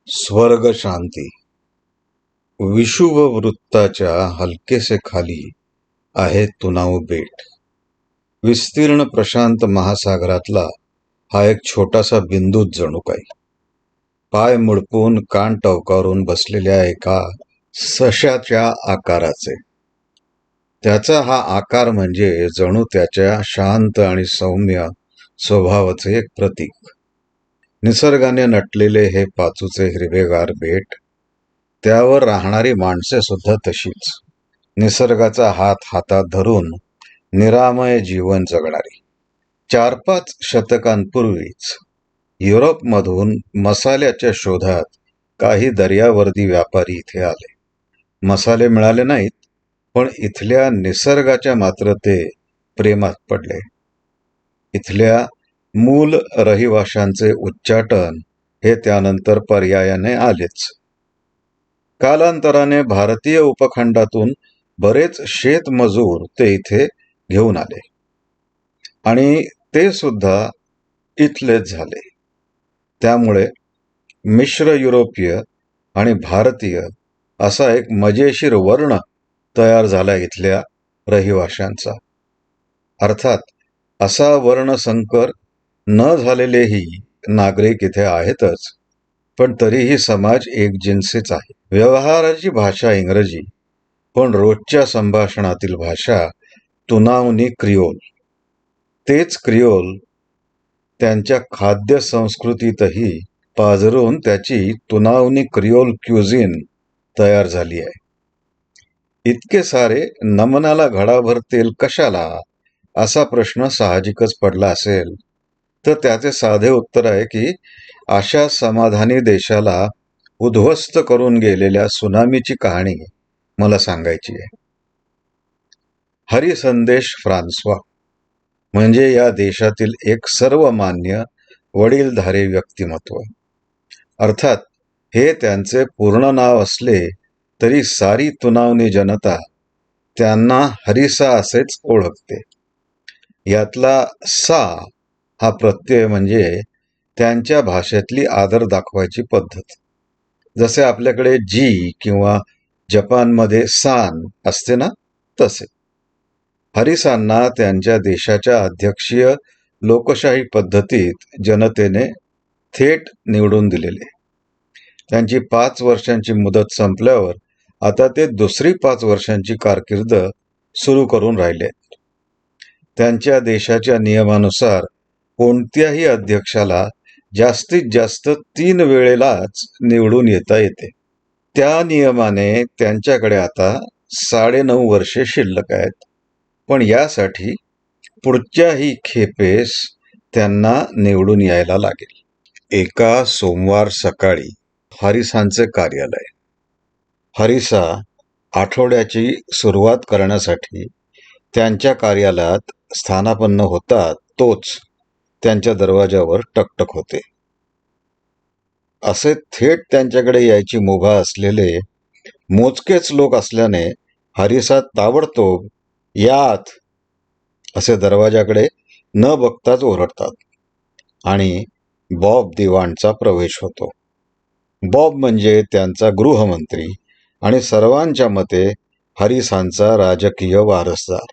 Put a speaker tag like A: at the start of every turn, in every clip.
A: स्वर्ग शांती. विषुव वृत्ताच्या हलकेसे खाली आहे तुनाऊ बेट. विस्तीर्ण प्रशांत महासागरातला हा एक छोटासा बिंदूच जणू काही. पाय मुडपून कान टवकारून बसलेल्या एका सशाच्या आकाराचे. त्याचा हा आकार म्हणजे जणू त्याच्या शांत आणि सौम्य स्वभावाचे एक प्रतीक. निसर्गाने नटलेले हे पाचूचे हिरवेगार बेट, त्यावर राहणारी माणसे सुद्धा तशीच, निसर्गाचा हात हातात धरून निरामय जीवन जगणारी. 4-5 शतकांपूर्वीच युरोपमधून मसाल्याच्या शोधात काही दर्यावर्दी व्यापारी इथे आले. मसाले मिळाले नाहीत, पण इथल्या निसर्गाच्या मात्र ते प्रेमात पडले. इथल्या मूल रहिवाशांचे उच्चाटन हे त्यानंतर पर्यायाने आलेच. कालांतराने भारतीय उपखंडातून बरेच शेतमजूर ते इथे घेऊन आले आणि ते सुद्धा इथलेच झाले. त्यामुळे मिश्र युरोपीय आणि भारतीय असा एक मजेशीर वर्ण तयार झाला इथल्या रहिवाशांचा. अर्थात असा वर्णसंकर न झालेलेही नागरिक इथे आहेतच, पण तरीही समाज एकजिन्सीच आहे. व्यवहाराची भाषा इंग्रजी, पण रोजच्या संभाषणातील भाषा तुनावनी क्रिओल. तेच क्रिओल त्यांच्या खाद्य संस्कृतीतही पाझरून त्याची तुनावनी क्रिओल क्युझिन तयार झाली आहे. इतके सारे नमनाला घडाभर तेल कशाला, असा प्रश्न साहजिकच पडला असेल तर त्याचे साधे उत्तर आहे की अशा समाधानी देशाला उद्ध्वस्त करून गेलेल्या सुनामीची कहाणी मला सांगायची आहे. हरिसंदेश फ्रान्सवा म्हणजे या देशातील एक सर्वमान्य वडीलधारे व्यक्तिमत्व. अर्थात हे त्यांचे पूर्ण नाव असले तरी सारी तुनावनी जनता त्यांना हरिसा असेच ओळखते. यातला सा हा प्रत्यय म्हणजे त्यांच्या भाषेतली आदर दाखवायची पद्धत. जसे आपल्याकडे जी किंवा जपानमध्ये सान असते ना, तसे हरिसांना त्यांच्या देशाच्या अध्यक्षीय लोकशाही पद्धतीत जनतेने थेट निवडून दिलेले. त्यांची 5 वर्षांची मुदत संपल्यावर आता ते दुसरी 5 वर्षांची कारकीर्द सुरू करून राहिले. त्यांच्या देशाच्या नियमानुसार कोणत्याही अध्यक्षाला जास्तीत जास्त 3 वेळेलाच निवडून येता येते. त्या नियमाने त्यांच्याकडे आता 9.5 वर्षे शिल्लक आहेत, पण यासाठी पुढच्याही खेपेस त्यांना निवडून यायला लागेल. एका सोमवार सकाळी हरिसांचे कार्यालय. हरिसा आठवड्याची सुरुवात करण्यासाठी त्यांच्या कार्यालयात स्थानापन्न होतात तोच त्यांच्या दरवाजावर टकटक होते. असे थेट त्यांच्याकडे यायची मुभा असलेले मोजकेच लोक असल्याने हरिसा ताबडतोब यात असे दरवाजाकडे न बघताच ओरडतात आणि बॉब दिवाणचा प्रवेश होतो. बॉब म्हणजे त्यांचा गृहमंत्री आणि सर्वांच्या मते हरिसांचा राजकीय वारसदार.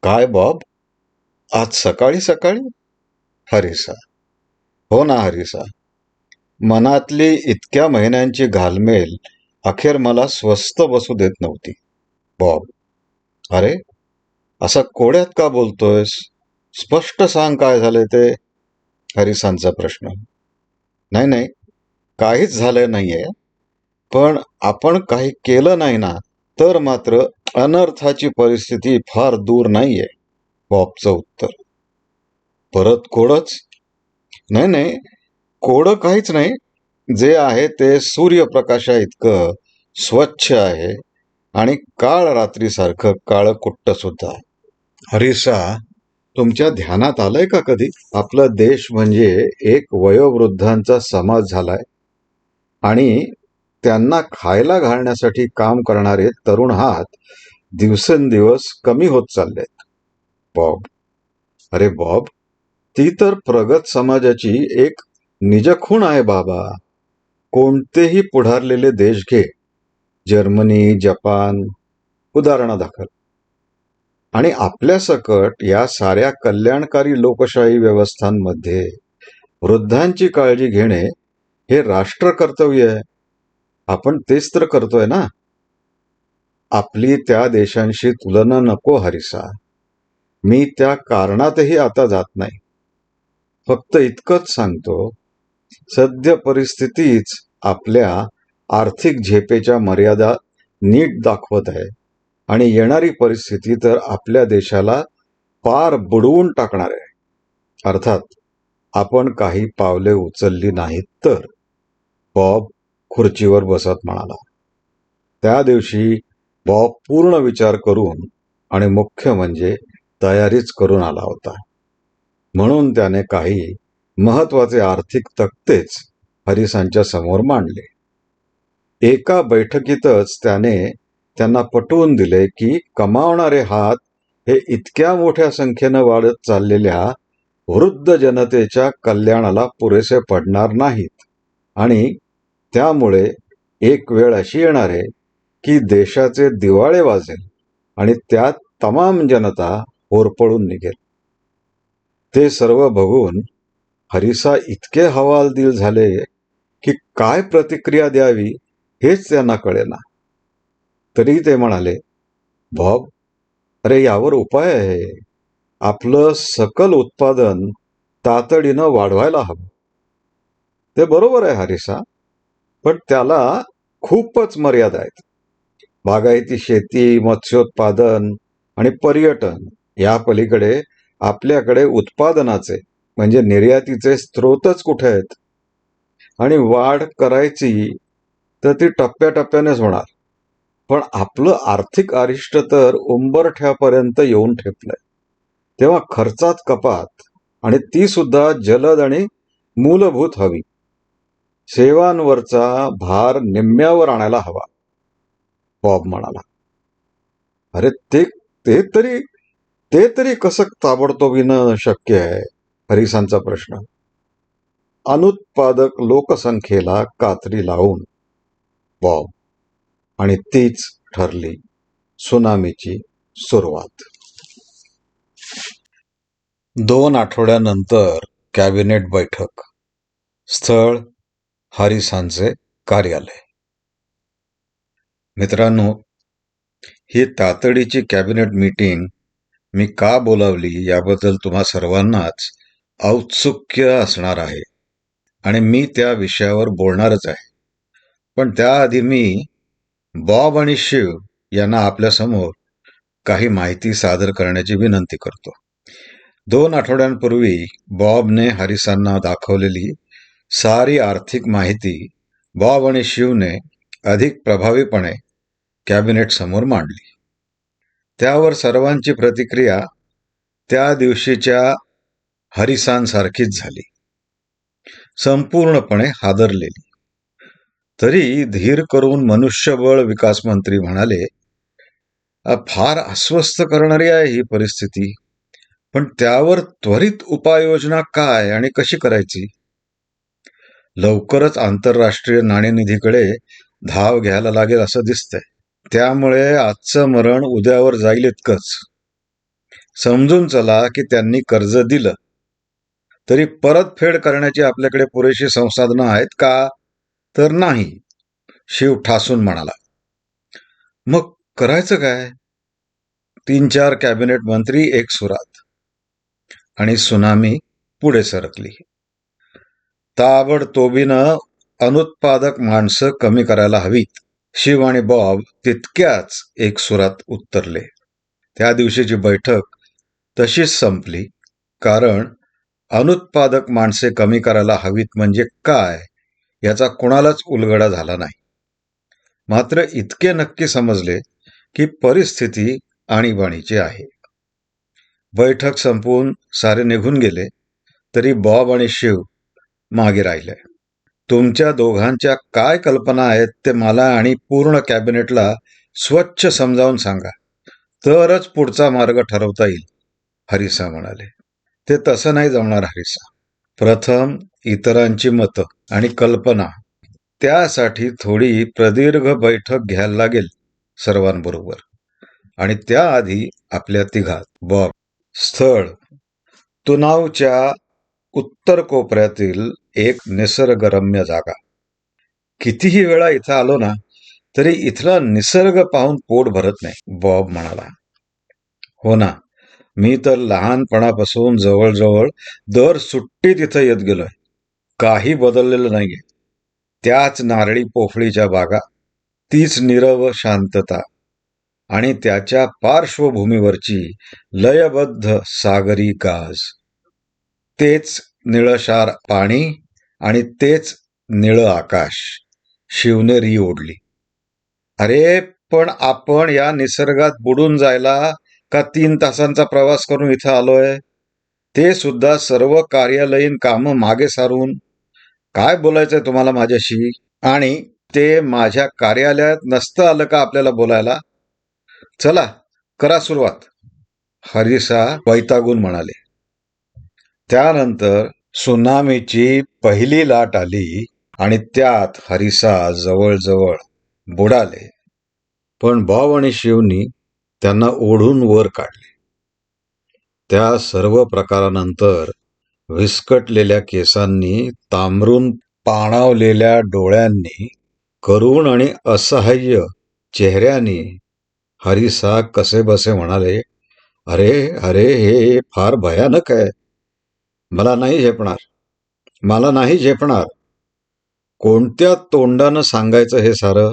A: काय बॉब, आज सकाळी सकाळी? हरिसा: हो ना हरिसा, मनातली इतक्या महिन्यांची घालमेल अखेर मला स्वस्थ बसू देत नव्हती. बॉब: अरे, असा कोड्यात का बोलतोयस? स्पष्ट सांग काय झाले ते. हरिसांचा प्रश्न: नाही नाही, काहीच झालं नाहीये, पण आपण काही केलं नाही ना तर मात्र अनर्थाची परिस्थिती फार दूर नाहीये. बॉबचं उत्तर: परत कोडच? नाही नाही, कोडं काहीच नाही. जे आहे ते सूर्यप्रकाशा इतकं स्वच्छ आहे आणि काळ रात्रीसारखं काळं कुट्ट सुद्धा. हरिसा: तुमच्या ध्यानात आलंय का कधी आपला देश म्हणजे एक वयोवृद्धांचा समाज झालाय आणि त्यांना खायला घालण्यासाठी काम करणारे तरुण हात दिवसेंदिवस कमी होत चाललेत. बॉब: अरे बॉब, ती तर प्रगत समाजाची एक निजखूण आहे बाबा. कोणतेही पुढारलेले देश घे, जर्मनी, जपान, उदाहरणादाखल, आणि आपल्या सकट या साऱ्या कल्याणकारी लोकशाही व्यवस्थांमध्ये वृद्धांची काळजी घेणे हे राष्ट्र कर्तव्य आहे. आपण तेच तर करतोय ना. आपली त्या देशांशी तुलना नको हरिसा. मी त्या कारणातही आता जात नाही. फक्त इतकंच सांगतो, सद्य परिस्थितीच आपल्या आर्थिक झेपेच्या मर्यादा नीट दाखवत आहे आणि येणारी परिस्थिती तर आपल्या देशाला पार बुडवून टाकणार आहे. अर्थात आपण काही पावले उचलली नाहीत तर, बॉब खुर्चीवर बसत म्हणाला. त्या दिवशी बॉब पूर्ण विचार करून आणि मुख्य म्हणजे तयारीच करून आला होता. म्हणून त्याने काही महत्वाचे आर्थिक तक्तेच हरिसांच्या समोर मांडले. एका बैठकीतच त्याने त्यांना पटवून दिले की कमावणारे हात हे इतक्या मोठ्या संख्येनं वाढत चाललेल्या वृद्ध जनतेच्या कल्याणाला पुरेसे पडणार नाहीत आणि त्यामुळे एक वेळ अशी येणार आहे की देशाचे दिवाळे वाजेल आणि त्यात तमाम जनता होरपळून निघेल. ते सर्व बघून हरिसा इतके हवालदिल झाले की काय प्रतिक्रिया द्यावी हेच त्यांना कळेना. तरी ते म्हणाले, बॉब, अरे यावर उपाय आहे. आपलं सकल उत्पादन तातडीनं वाढवायला हवं. ते बरोबर आहे हरिसा, पण त्याला खूपच मर्यादा आहेत. बागायती शेती, मत्स्योत्पादन आणि पर्यटन या पलीकडे आपल्याकडे उत्पादनाचे म्हणजे निर्यातीचे स्रोतच कुठे आहेत. आणि वाढ करायची तर ती टप्प्याटप्प्यानेच होणार. पण आपलं आर्थिक अरिष्ट तर उंबरठ्यापर्यंत येऊन ठेपलंय. तेव्हा खर्चात कपात आणि ती सुद्धा जलद आणि मूलभूत हवी. सेवांवरचा भार निम्म्यावर आणायला हवा, बॉब म्हणाला. अरे ते तरी कसं ताबडतोबीनं शक्य आहे, हरिसांचा प्रश्न. अनुत्पादक लोकसंख्येला कात्री लावून, बॉब. आणि तीच ठरली सुनामीची सुरुवात. 2 आठवड्यानंतर कॅबिनेट बैठक. स्थळ हरिसांचे कार्यालय. मित्रांनो, ही तातडीची कॅबिनेट मीटिंग मी का बोलावली याबद्दल तुम्हा सर्वांनाच औत्सुक्य असणार आहे आणि मी त्या विषयावर बोलणारच आहे. पण त्याआधी मी बॉब आणि शिव यांना आपल्यासमोर काही माहिती सादर करण्याची विनंती करतो. 2 आठवड्यांपूर्वी बॉबने हरिसांना दाखवलेली सारी आर्थिक माहिती बॉब आणि शिवने अधिक प्रभावीपणे कॅबिनेट समोर मांडली. त्यावर सर्वांची प्रतिक्रिया त्या दिवशीच्या हरिसांसारखीच झाली, संपूर्णपणे हादरलेली. तरी धीर करून मनुष्यबळ विकास मंत्री म्हणाले, फार अस्वस्थ करणारी आहे ही परिस्थिती, पण त्यावर त्वरित उपाययोजना काय आणि कशी करायची? लवकरच आंतरराष्ट्रीय नाणेनिधीकडे धाव घ्यायला लागेल असं दिसतंय. त्यामुळे आजचं मरण उद्यावर जाईल इतकंच. समजून चला की त्यांनी कर्ज दिलं तरी परतफेड करण्याची आपल्याकडे पुरेशी संसाधनं आहेत का? तर नाही, शिव ठासून म्हणाला. मग करायचं काय? 3-4 कॅबिनेट मंत्री एक सुरात. आणि सुनामी पुढे सरकली. ताबडतोबीनं अनुत्पादक माणसं कमी करायला हवीत. शिव आणि बॉब तितक्याच एक सुरात उत्तरले. त्या दिवशीची बैठक तशीच संपली, कारण अनुत्पादक माणसे कमी करायला हवीत म्हणजे काय याचा कोणालाच उलगडा झाला नाही. मात्र इतके नक्की समजले की परिस्थिती आणीबाणीची आहे. बैठक संपवून सारे निघून गेले तरी बॉब आणि शिव मागे राहिले. तुमच्या दोघांच्या काय कल्पना आहेत ते मला आणि पूर्ण कॅबिनेटला स्वच्छ समजावून सांगा, तरच पुढचा मार्ग ठरवता येईल, हरिसा म्हणाले. ते तसं नाही जमणार हरिसा. प्रथम इतरांची मतं आणि कल्पना त्यासाठी थोडी प्रदीर्घ बैठक घ्यायला लागेल सर्वांबरोबर. आणि त्याआधी आपल्या तिघात बॉब. स्थळ तुनावच्या उत्तर कोपऱ्यातील एक निसर्गरम्य जागा. कितीही वेळा इथं आलो ना तरी इथला निसर्ग पाहून पोट भरत नाही, बॉब म्हणाला. हो ना, मी तर लहानपणापासून जवळजवळ दर सुट्टीत इथं येत गेलोय. काही बदललेलं नाहीये. त्याच नारळी पोफळीच्या बागा, तीच नीरव शांतता आणि त्याच्या पार्श्वभूमीवरची लयबद्ध सागरी गाज. तेच निळशार पाणी आणि तेच निळं आकाश. शिवने री ओढली. अरे, पण आपण या निसर्गात बुडून जायला का 3 तासांचा प्रवास करून इथं आलोय? ते सुद्धा सर्व कार्यालयीन कामं मागे सारून. काय बोलायचंय तुम्हाला माझ्याशी? आणि ते माझ्या कार्यालयात नसतं आलं का आपल्याला बोलायला? चला, करा सुरुवात, हरिसा वैतागून म्हणाले. त्यानंतर सुनामीची पहिली लाट आली आणि त्यात हरिसा जवळजवळ बुडाले. पण बॉब आणि शिवनी त्यांना ओढून वर काढले. त्या सर्व प्रकारानंतर विस्कटलेल्या केसांनी, तांबरून पाणावलेल्या डोळ्यांनी, करुण आणि असहाय्य चेहऱ्याने हरिसा कसेबसे म्हणाले, अरे अरे, हे फार भयानक आहे. मला नाही झेपणार, मला नाही झेपणार. कोणत्या तोंडानं सांगायचं हे सारं?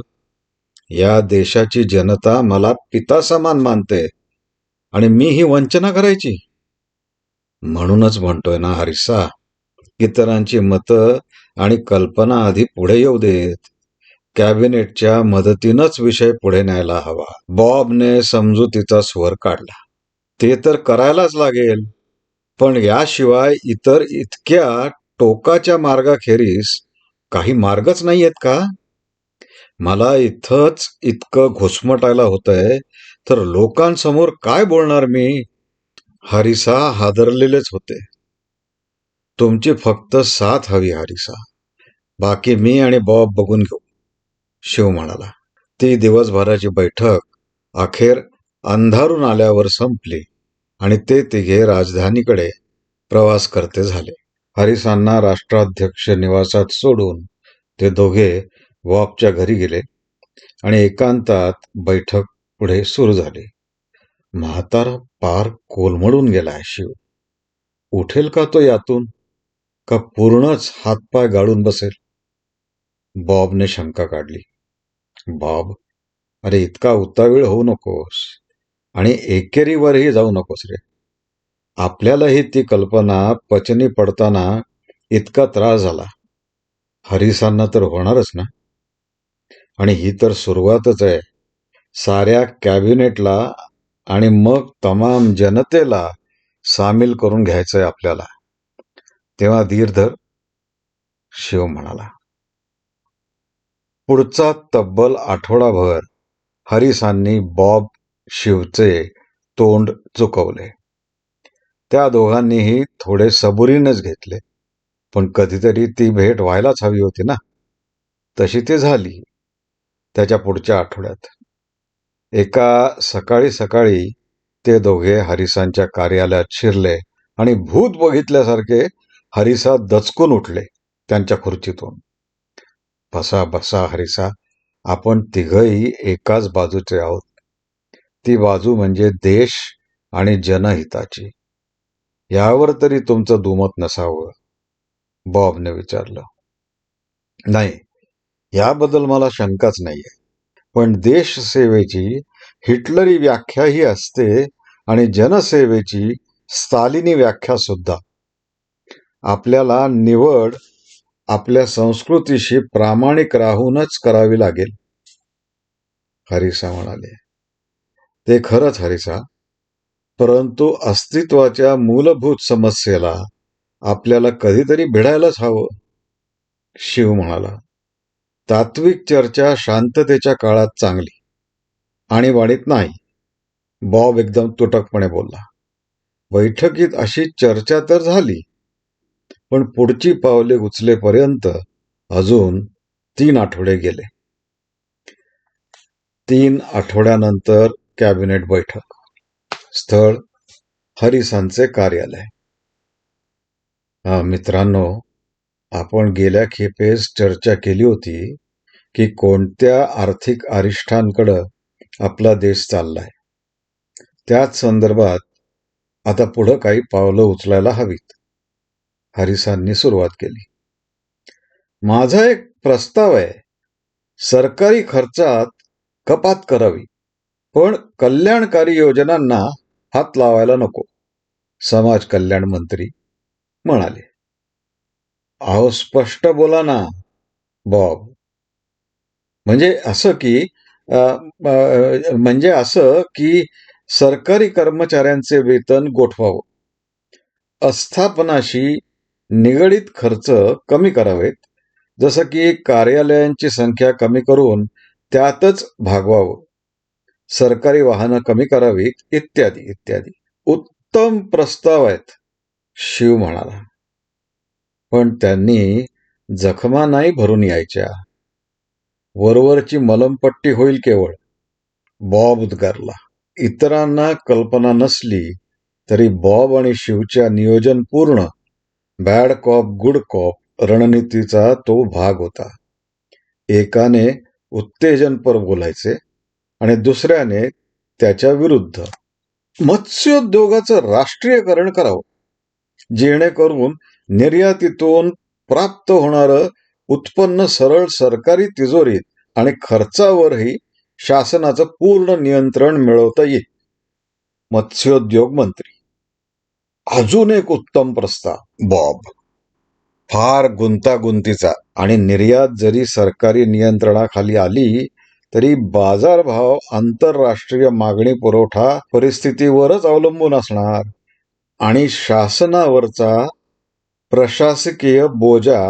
A: या देशाची जनता मला पितासमान मानते आणि मी ही वंचना करायची? म्हणूनच म्हणतोय ना हरिसा, इतरांची मतं आणि कल्पना आधी पुढे येऊ देत. कॅबिनेटच्या मदतीनंच विषय पुढे न्यायला हवा. बॉबने समजुतीचा स्वर काढला. ते तर करायलाच लागेल, पण याशिवाय इतर इतक्या टोकाच्या मार्गाखेरीस काही मार्गच नाहीयेत का? मला इथंच इतकं घुसमटायला होतंय तर लोकांसमोर काय बोलणार मी? हरिसा हादरलेलेच होते. तुमची फक्त साथ हवी हरिसा, बाकी मी आणि बॉब बघून घेऊ, शिव म्हणाला. ती दिवसभराची बैठक अखेर अंधारून आल्यावर संपली आणि ते तिघे राजधानीकडे प्रवास करते झाले. हरिसांना राष्ट्राध्यक्ष निवासात सोडून ते दोघे बॉबच्या घरी गेले आणि एकांतात बैठक पुढे सुरू झाली. म्हातारा पार कोलमडून गेलाय शिव. उठेल का तो यातून, का पूर्णच हातपाय गाळून बसेल? बॉबने शंका काढली. बॉब, अरे इतका उतावीळ होऊ नकोस आणि एकेरीवरही जाऊ नकोस रे. आपल्यालाही ती कल्पना पचनी पडताना इतका त्रास झाला. हरिसांना तर होणारच ना. आणि ही तर सुरुवातच आहे. साऱ्या कॅबिनेटला आणि मग तमाम जनतेला सामील करून घ्यायचंय आपल्याला. तेव्हा धीर धर, शिव म्हणाला. पुढचा तब्बल आठवडाभर हरिसांनी बॉब शिवचे तोंड चुकवले. त्या दोघांनीही थोडे सबुरीनेच घेतले, पण कधीतरी ती भेट व्हायलाच हवी होती ना. तशी ती झाली त्याच्या पुढच्या आठवड्यात. एका सकाळी सकाळी ते दोघे हरिसांच्या कार्यालयात शिरले आणि भूत बघितल्यासारखे हरिसा दचकून उठले त्यांच्या खुर्चीतून. बसा बसा हरिसा, आपण तिघही एकाच बाजूचे आहोत. ती बाजू म्हणजे देश आणि जनहिताची. यावर तरी तुमचं दुमत नसावं, बॉबने विचारलं. नाही, याबद्दल मला शंकाच नाहीये. पण देशसेवेची हिटलरी व्याख्या ही असते आणि जनसेवेची स्टालिनी व्याख्या सुद्धा. आपल्याला निवड आपल्या संस्कृतीशी प्रामाणिक राहूनच करावी लागेल, हरिसा म्हणाले. ते खरंच हरिसा, परंतु अस्तित्वाच्या मूलभूत समस्येला आपल्याला कधीतरी भिडायलाच हवं, शिव म्हणाला. तात्विक चर्चा शांततेच्या काळात चांगली, आणीबाणीत नाही, बॉब एकदम तुटकपणे बोलला. बैठकीत अशी चर्चा तर झाली, पण पुढची पावले उचलेपर्यंत अजून 3 आठवडे गेले. 3 आठवड्यानंतर कॅबिनेट बैठक. स्थळ हरिसांचे कार्यालय. मित्रांनो, आपण गेल्या खेपेस चर्चा केली होती की कोणत्या आर्थिक अरिष्ठांकडे आपला देश चाललाय. त्याच संदर्भात आता पुढं काही पावलं उचलायला हवीत. हरिसांनी सुरुवात केली. माझा एक प्रस्ताव आहे. सरकारी खर्चात कपात करावी, पण कल्याणकारी योजनांना हात लावायला नको, समाज कल्याण मंत्री म्हणाले. अहो, स्पष्ट बोला ना बॉब. म्हणजे असं की सरकारी कर्मचाऱ्यांचे वेतन गोठवावं, आस्थापनाशी निगडीत खर्च कमी करावेत, जसं की कार्यालयांची संख्या कमी करून त्यातच भागवावं, सरकारी वाहनं कमी करावीत, इत्यादी इत्यादी. उत्तम प्रस्ताव आहेत, शिव म्हणाला. पण त्यांनी जखमा नाही भरून यायच्या, वरवरची मलमपट्टी होईल केवळ, बॉब उद्गारला. इतरांना कल्पना नसली तरी बॉब आणि शिवच्या नियोजनपूर्ण बॅड कॉप गुड कॉप रणनीतीचा तो भाग होता. एकाने उत्तेजनपर बोलायचे आणि दुसऱ्याने त्याच्या विरुद्ध. मत्स्योद्योगाचं राष्ट्रीयकरण करावं, जेणेकरून निर्यातीतून प्राप्त होणारं उत्पन्न सरळ सरकारी तिजोरीत आणि खर्चावरही शासनाचं पूर्ण नियंत्रण मिळवता येईल. मत्स्योद्योग मंत्री. अजून एक उत्तम प्रस्ताव, बॉब. फार गुंतागुंतीचा, आणि निर्यात जरी सरकारी नियंत्रणाखाली आली तरी बाजारभाव आंतरराष्ट्रीय मागणी पुरवठा परिस्थितीवरच अवलंबून असणार आणि शासनावरचा प्रशासकीय बोजा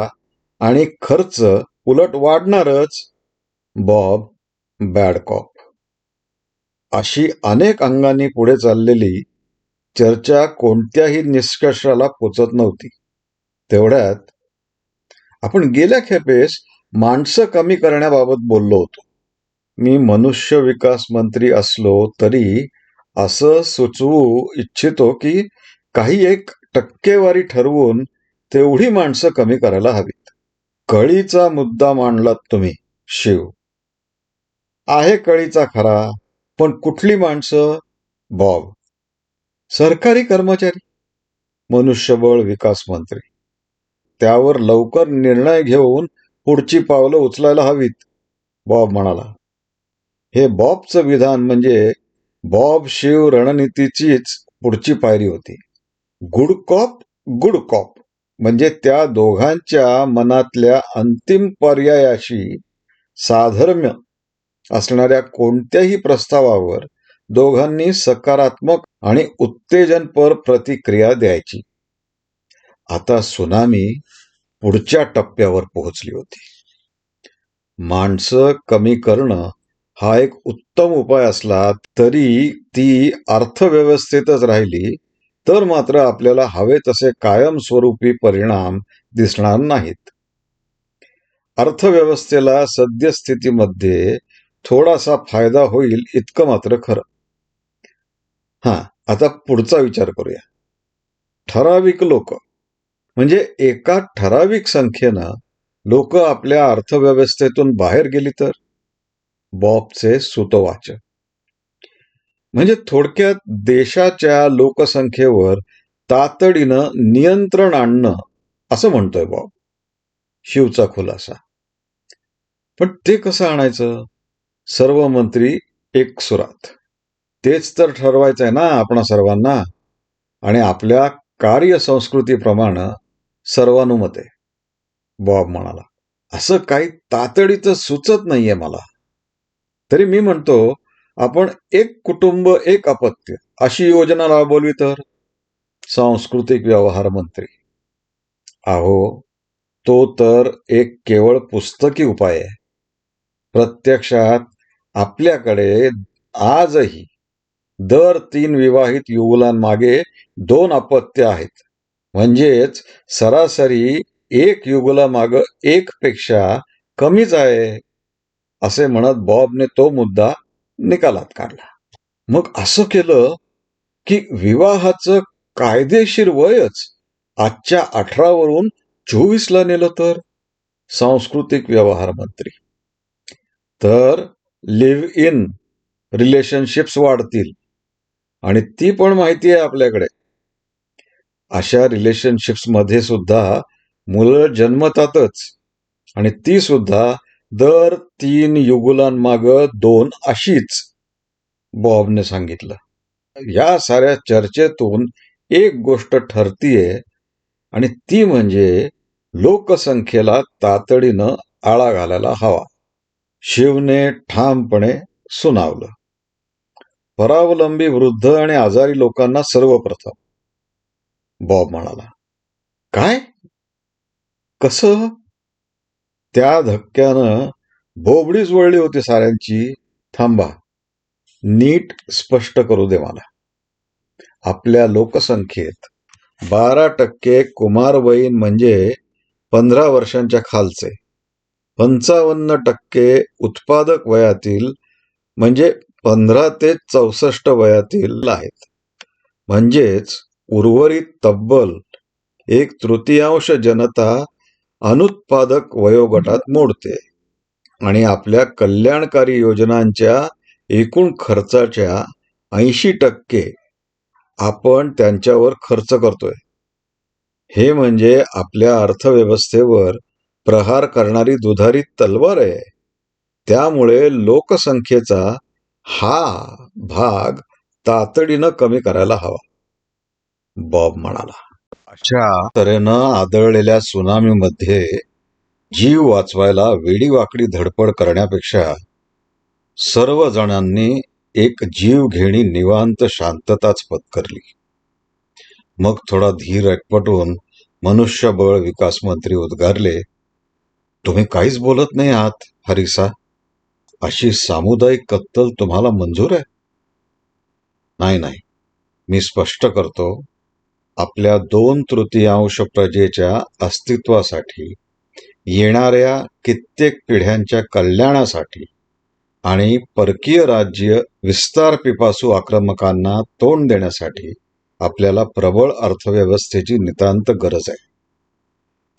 A: आणि खर्च उलट वाढणारच. Bob bad COP. अशी अनेक अंगांनी पुढे चाललेली चर्चा कोणत्याही निष्कर्षाला पोचत नव्हती. तेवढ्यात आपण गेल्या खेपेस माणसं कमी करण्याबाबत बोललो होतो. मी मनुष्य विकास मंत्री असलो तरी असं सुचवू इच्छितो की काही एक टक्केवारी ठरवून तेवढी माणसं कमी करायला हवीत. कळीचा मुद्दा मांडलात तुम्ही, शिव. आहे कळीचा खरा, पण कुठली माणसं, बॉब. सरकारी कर्मचारी. मनुष्यबळ विकास मंत्री. त्यावर लवकर निर्णय घेऊन पुढची पावलं उचलायला हवीत, बॉब म्हणाला. हे बॉबचं विधान म्हणजे बॉब शिव रणनीतीचीच पुढची पायरी होती. गुड कॉप गुड कॉप म्हणजे त्या दोघांच्या मनातल्या अंतिम पर्यायाशी साधर्म्य असणाऱ्या कोणत्याही प्रस्तावावर दोघांनी सकारात्मक आणि उत्तेजनपर प्रतिक्रिया द्यायची. आता सुनामी पुढच्या टप्प्यावर पोहोचली होती. माणसं कमी करणं हा एक उत्तम उपाय असला तरी ती अर्थव्यवस्थेतच राहिली तर मात्र आपल्याला हवे तसे कायमस्वरूपी परिणाम दिसणार नाहीत. अर्थव्यवस्थेला सद्यस्थितीमध्ये थोडासा फायदा होईल इतकं मात्र खरं. आता पुढचा विचार करूया. ठराविक लोक, म्हणजे एका ठराविक संख्येनं लोक आपल्या अर्थव्यवस्थेतून बाहेर गेली तर, बॉबचे सूतवाचक. म्हणजे थोडक्यात देशाच्या लोकसंख्येवर तातडीनं नियंत्रण आणणं असं म्हणतोय बॉब. शिवचा खुलासा. पण ते कसं आणायचं? सर्व मंत्री एक सुरात. तेच तर ठरवायचंय ना आपणा सर्वांना, आणि आपल्या कार्यसंस्कृतीप्रमाणे सर्वानुमते, बॉब म्हणाला. असं काही तातडीचं सुचत नाहीये मला. तरी मी म्हणतो आपण एक कुटुंब एक अपत्य अशी योजना राबवली तर, सांस्कृतिक व्यवहार मंत्री. अहो, तो तर एक केवळ पुस्तकी उपाय आहे. प्रत्यक्षात आपल्याकडे आजही दर 3 विवाहित युगुलांमागे 2 अपत्य आहेत. म्हणजेच सरासरी 1 युगुलामागं 1 पेक्षा कमीच आहे असे म्हणत बॉबने तो मुद्दा निकालात काढला. मग असं केलं की विवाहाचं कायदेशीर वयच आजच्या 18 वरून 24 ला नेलं तर सांस्कृतिक व्यवहार मंत्री. तर लिव्ह इन रिलेशनशिप्स वाढतील आणि ती पण माहिती आहे आपल्याकडे. अशा रिलेशनशिप्स मध्ये सुद्धा मुलं जन्मतातच आणि ती सुद्धा दर 3 युगुलांमाग 2 अशीच, बॉबने सांगितलं. या साऱ्या चर्चेतून एक गोष्ट ठरतीये आणि ती म्हणजे लोकसंख्येला तातडीनं आळा घालायला हवा. शिवने ठामपणे सुनावलं. परावलंबी वृद्ध आणि आजारी लोकांना सर्वप्रथम. बॉब म्हणाला, काय? कसं? त्या धक्क्यानं बोबडीच वळली होती साऱ्यांची. थांबा, नीट स्पष्ट करू दे मला. आपल्या लोकसंख्येत 12% कुमारवयीन म्हणजे 15 वर्षांच्या खालचे, 55% उत्पादक वयातील म्हणजे 15 ते 64 वयातील आहेत. म्हणजेच उर्वरित तब्बल 1/3 जनता अनुत्पादक वयोगटात मोडते आणि आपल्या कल्याणकारी योजनांच्या एकूण खर्चाच्या 80% आपण त्यांच्यावर खर्च करतोय. हे म्हणजे आपल्या अर्थव्यवस्थेवर प्रहार करणारी दुधारी तलवार आहे. त्यामुळे लोकसंख्येचा हा भाग तातडीनं कमी करायला हवा, बॉब म्हणाला. अशा तऱ्हेनं आदळलेल्या सुनामीमध्ये जीव वाचवायला वेडीवाकडी धडपड करण्यापेक्षा सर्वजणांनी एक जीवघेणी निवांत शांतताच पत्करली. मग थोडा धीर एकवटून मनुष्यबळ विकास मंत्री उद्गारले, तुम्ही काहीच बोलत नाही आहात हरिसा. अशी सामुदायिक कत्तल तुम्हाला मंजूर आहे? नाही, मी स्पष्ट करतो. आपल्या 2/3 प्रजेच्या अस्तित्वासाठी, येणाऱ्या कित्येक पिढ्यांच्या कल्याणासाठी आणि परकीय राज्य विस्तार पिपासू आक्रमकांना तोंड देण्यासाठी आपल्याला प्रबळ अर्थव्यवस्थेची नितांत गरज आहे.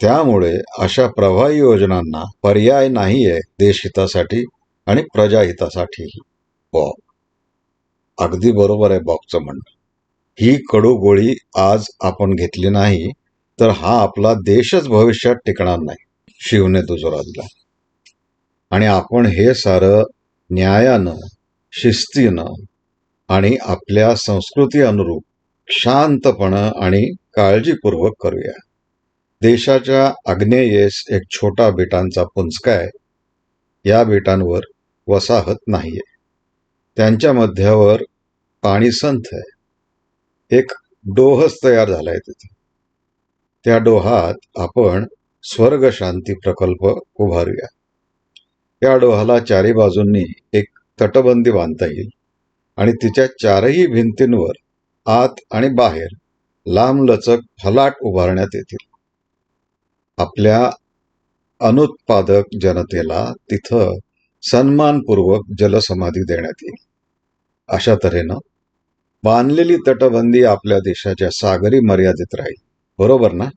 A: त्यामुळे अशा प्रभावी योजनांना पर्याय नाहीये देशहितासाठी आणि प्रजाहितासाठीही. बॉब, अगदी बरोबर आहे बॉबचं म्हणणं. ही कडू गोळी आज आपण घेतली नाही तर हा आपला देशच भविष्यात टिकणार नाही, शिवने दुजोरा दिला. आणि आपण हे सारं न्यायानं, शिस्तीनं आणि आपल्या संस्कृती अनुरूप शांतपणं आणि काळजीपूर्वक करूया. देशाच्या आग्नेयेस एक छोटा बेटांचा पुंजका आहे. या बेटांवर वसाहत नाहीये. त्यांच्या मध्यावर पाणी संथ आहे. एक डोहच तयार झालाय तिथे. त्या डोहात आपण स्वर्ग शांती प्रकल्प उभारूया. या डोहाला चारी बाजूंनी एक तटबंदी बांधता येईल आणि तिच्या 4ही भिंतींवर आत आणि बाहेर लांबलचक फलाट उभारण्यात येतील. आपल्या अनुत्पादक जनतेला तिथं सन्मानपूर्वक जलसमाधी देण्यात येईल. अशा तऱ्हेनं बांधलेली तटबंदी आपल्या देशाच्या सागरी मर्यादेत राहील. बरोबर ना,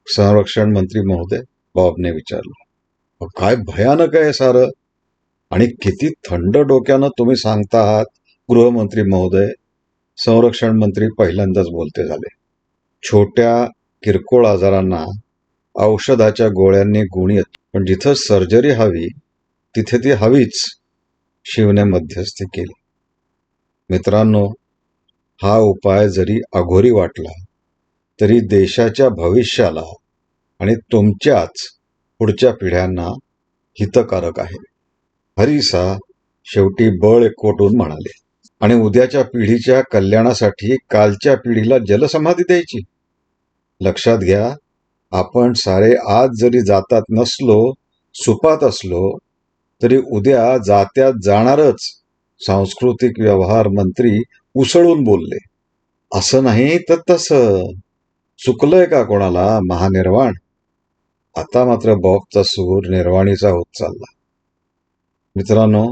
A: संरक्षण मंत्री महोदय? बॉबने विचारलं. काय भयानक आहे सारं, आणि किती थंड डोक्यानं तुम्ही सांगता आहात गृहमंत्री महोदय. संरक्षण मंत्री पहिल्यांदाच बोलते झाले. छोट्या किरकोळ आजारांना औषधाच्या गोळ्यांनी गुण येतो, पण जिथं सर्जरी हवी तिथे ती हवीच, शिवने मध्यस्थी केली. मित्रांनो, हा उपाय जरी अघोरी वाटला तरी देशाच्या भविष्याला आणि तुमच्याच पुढच्या पिढ्यांना हितकारक आहे. हरिसा शेवटी बळ एकवटून म्हणाले, आणि उद्याच्या पिढीच्या कल्याणासाठी कालच्या पिढीला जलसमाधी द्यायची. लक्षात घ्या, आपण सारे आज जरी जातात नसलो, सुपात असलो, तरी उद्या जात्यात जाणारच. सांस्कृतिक व्यवहार मंत्री उसळून बोलले. असं नाही तर तसं. चुकलंय का कोणाला महानिर्वाण? आता मात्र बॉबचा सूर निर्वाणीचा होत चालला. मित्रांनो,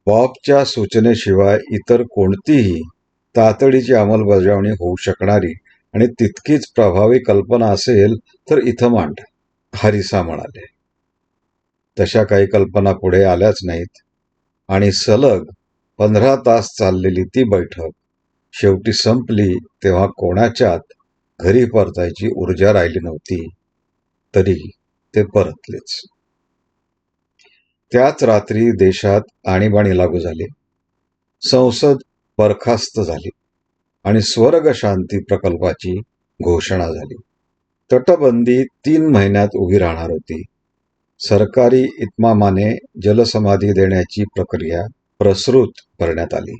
A: बॉबच्या सूचनेशिवाय इतर कोणतीही तातडीची अंमलबजावणी होऊ शकणारी आणि तितकीच प्रभावी कल्पना असेल तर इथं मांड, हरिसा म्हणाले. तशा काही कल्पना पुढे आल्याच नाहीत आणि सलग 15 तास चाललेली ती बैठक शेवटी संपली तेव्हा कोणाच्यात घरी परतायची ऊर्जा राहिली नव्हती. तरी ते परतलेच. त्याच रात्री देशात आणीबाणी लागू झाली, संसद बरखास्त झाली आणि स्वर्ग शांती प्रकल्पाची घोषणा झाली. तटबंदी 3 महिन्यात उभी राहणार होती. सरकारी इतमामाने जलसमाधी देण्याची प्रक्रिया प्रसृत करण्यात आली.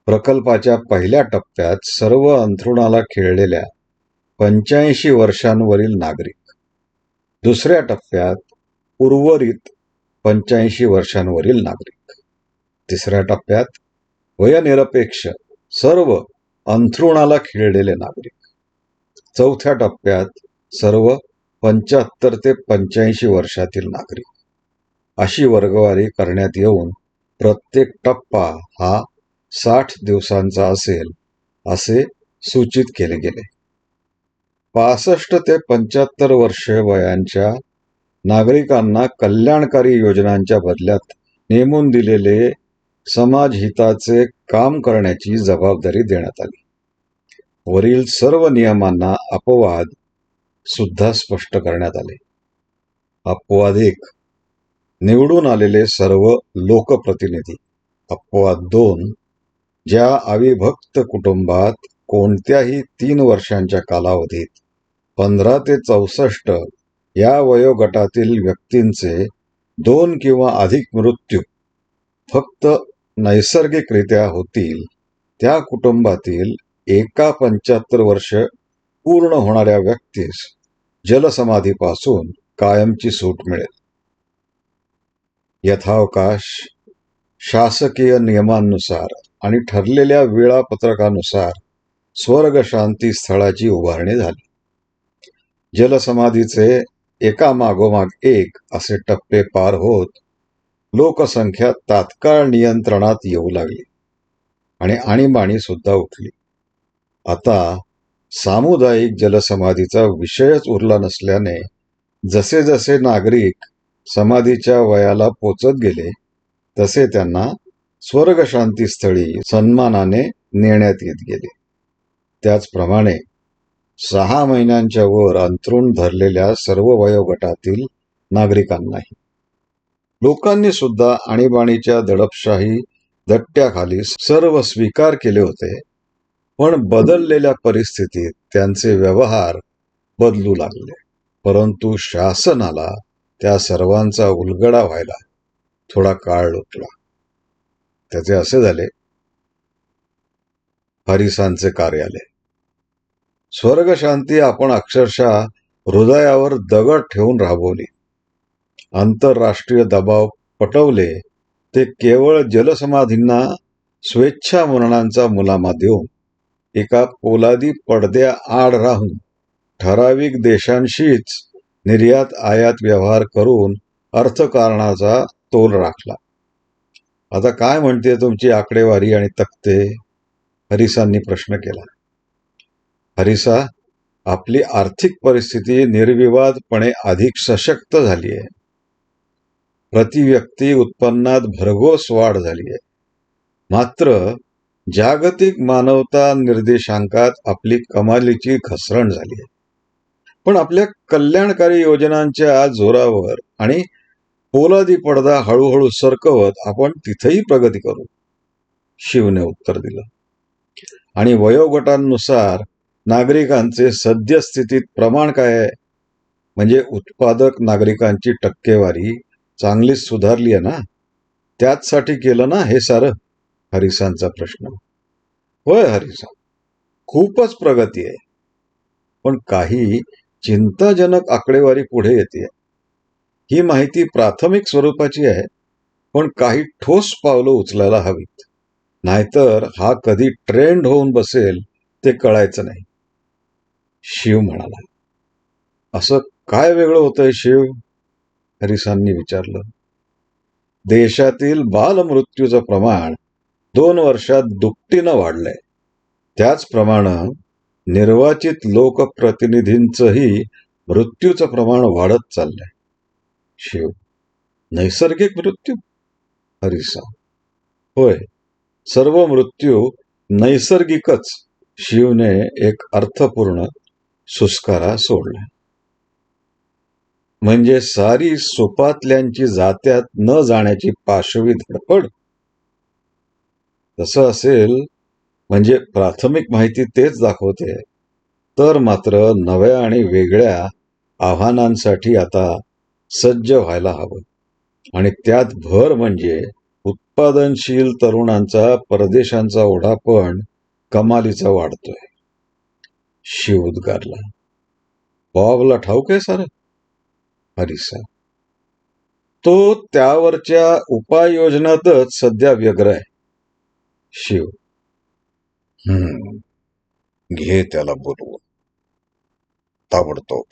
A: प्रकल्पाच्या पहिल्या टप्प्यात सर्व अंथरुणाला खिळलेल्या 85 वर्षांवरील नागरिक, दुसऱ्या टप्प्यात उर्वरित 85 वर्षांवरील नागरिक, तिसऱ्या टप्प्यात वयनिरपेक्ष सर्व अंथरुणाला खिळलेले नागरिक, चौथ्या टप्प्यात सर्व 75 ते 85 वर्षातील नागरिक, अशी वर्गवारी करण्यात येऊन प्रत्येक टप्पा हा 60 दिवसांचा असेल असे सूचित केले गेले. 65 ते 75 वर्ष वयांच्या नागरिकांना कल्याणकारी योजनांच्या बदल्यात नेमून दिलेले समाजहिताचे काम करण्याची जबाबदारी देण्यात आली. वरील सर्व नियमांना अपवाद सुद्धा स्पष्ट करण्यात आले. अपवाद 1, निवडून आलेले सर्व लोकप्रतिनिधी. अपवाद 2, ज्या अविभक्त कुटुंबात कोणत्याही 3 वर्षांच्या कालावधीत 15 ते 64 या वयोगटातील व्यक्तींचे 2 किंवा अधिक मृत्यू फक्त नैसर्गिकरित्या होतील, त्या कुटुंबातील एका 75 वर्ष पूर्ण होणाऱ्या व्यक्तीस जलसमाधीपासून कायमची सूट मिळेल. यथावकाश शासकीय नियमांनुसार आणि ठरलेल्या वेळापत्रकानुसार स्वर्ग शांती स्थळाची उभारणी झाली. जलसमाधीचे एकामागोमाग एक असे टप्पे पार होत लोकसंख्या तात्काळ नियंत्रणात येऊ लागली आणि आणीबाणी सुद्धा उठली. आता सामुदायिक जलसमाधीचा विषयच उरला नसल्याने जसे जसे नागरिक समाधीच्या वयाला पोचत गेले तसे त्यांना स्वर्गशांतीस्थळी सन्मानाने नेण्यात येत गेले. त्याचप्रमाणे 6 महिन्यांच्या वर अंथरूण धरलेल्या सर्व वयोगटातील नागरिकांनाही लोकांनी सुद्धा आणीबाणीच्या दडपशाही दट्ट्याखाली सर्व स्वीकार केले होते. पण बदललेल्या परिस्थितीत त्यांचे व्यवहार बदलू लागले. परंतु शासनाला त्या सर्वांचा उलगडा व्हायला थोडा काळ लोटला. त्याचे असे झाले, हरिसांचे कार्यालय. स्वर्गशांती आपण अक्षरशः हृदयावर दगड ठेवून राबवली. आंतरराष्ट्रीय दबाव पटवले ते केवळ जलसमाधींना स्वेच्छा मरणांचा मुलामा देऊन एका पोलादी पडद्या आड राहून ठराविक देशांशीच निर्यात आयात व्यवहार करून अर्थकारणाचा तोल राखला. आता काय म्हणते तुमची आकडेवारी आणि तक्ते? हरिसांनी प्रश्न केला. हरिसा, आपली आर्थिक परिस्थिती निर्विवादपणे अधिक सशक्त झाली आहे. प्रतिव्यक्ती उत्पन्नात भरघोस वाढ झाली आहे. मात्र जागतिक मानवता निर्देशांकात आपली कमालीची घसरण झाली आहे. पण आपल्या कल्याणकारी योजनांच्या जोरावर आणि पोलादी पडदा हळूहळू सरकवत आपण तिथेही प्रगती करू, शिवने उत्तर दिलं. आणि वयोगटांनुसार नागरिकांचे सद्यस्थितीत प्रमाण काय आहे? म्हणजे उत्पादक नागरिकांची टक्केवारी चांगलीच सुधारली आहे ना? त्याचसाठी केलं ना हे सारं? हरिसांचा प्रश्न. होय हरिसा, खूपच प्रगती आहे. पण काही चिंताजनक आकडेवारी पुढे येते. ही माहिती प्राथमिक स्वरूपाची आहे, पण काही ठोस पावलं उचलायला हवीत. नाहीतर हा कधी ट्रेंड होऊन बसेल ते कळायचं नाही, शिव म्हणाला. असं काय वेगळं होतंय शिव? हरिसांनी विचारलं. देशातील बालमृत्यूचं प्रमाण 2 वर्षात दुपटीनं वाढलंय. त्याचप्रमाणे निर्वाचित लोकप्रतिनिधींचंही मृत्यूचं प्रमाण वाढत चाललंय. शिव. नैसर्गिक मृत्यू? हरिसा. होय, सर्व मृत्यू नैसर्गिकच. शिवने एक अर्थपूर्ण सुस्कारा सोडला. म्हणजे सारी सुपातल्यांची जात्यात न जाण्याची पाशवी धडपड? तसं असेल म्हणजे प्राथमिक माहिती तेच दाखवते, तर मात्र नव्या आणि वेगळ्या आव्हानांसाठी आता सज्ज व्हायला हवं. आणि त्यात भर म्हणजे उत्पादनशील तरुणांचा परदेशांचा ओढा पण कमालीचा वाढतोय. शिव उद्गारला. बॉबला ठाऊक आहे सारं? हरिसा. तो त्यावरच्या उपाययोजनातच सध्या व्यग्र आहे. शिव. घे त्याला बोलवून ताबडतोब.